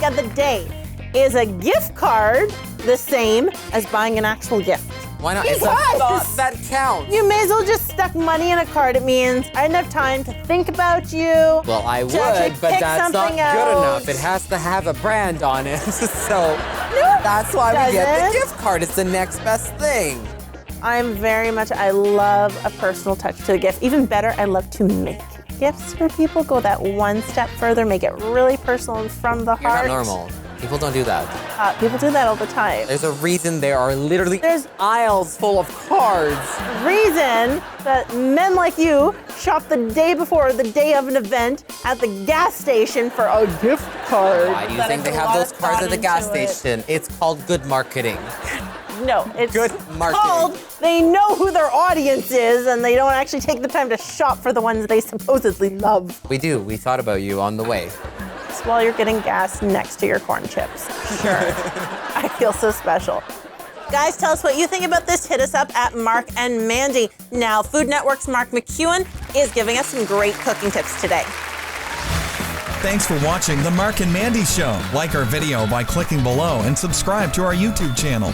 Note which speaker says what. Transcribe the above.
Speaker 1: of the day. Is a gift card the same as buying an actual gift?
Speaker 2: Why not?
Speaker 1: Because
Speaker 2: It's a thought that counts.
Speaker 1: you may as well just stuck money in a card. It means I didn't have time to think about you.
Speaker 2: Well, I
Speaker 1: to actually
Speaker 2: would, but
Speaker 1: pick
Speaker 2: that's not
Speaker 1: something
Speaker 2: good
Speaker 1: out.
Speaker 2: enough. It has to have a brand on it. So that's why we get
Speaker 1: doesn't.
Speaker 2: the gift card. It's the next best thing.
Speaker 1: I love a personal touch to a gift. Even better, I love to make gifts for people. Go that one step further, make it really personal and from the
Speaker 2: You're
Speaker 1: heart.
Speaker 2: not normal. People don't do that.
Speaker 1: People do that all the time.
Speaker 2: There's a reason there are literally
Speaker 1: There's-
Speaker 2: aisles full of cards.
Speaker 1: Reason that men like you shop the day before, the day of an event at the gas station for a gift card.
Speaker 2: Why do you
Speaker 1: That
Speaker 2: think
Speaker 1: has
Speaker 2: they
Speaker 1: a
Speaker 2: have
Speaker 1: lot
Speaker 2: those
Speaker 1: of
Speaker 2: cards
Speaker 1: thought
Speaker 2: at the gas
Speaker 1: into it.
Speaker 2: station? It's called good marketing.
Speaker 1: No, it's
Speaker 2: Good marketing.
Speaker 1: called they know who their audience is and they don't actually take the time to shop for the ones they supposedly love.
Speaker 2: We do. We thought about you on the way.
Speaker 1: Just while you're getting gas next to your corn chips. Sure. I feel so special. Guys, tell us what you think about this. Hit us up at Marc and Mandy. Now, Food Network's Mark McEwen is giving us some great cooking tips today.
Speaker 3: Thanks for watching The Marc and Mandy Show. Like our video by clicking below and subscribe to our YouTube channel.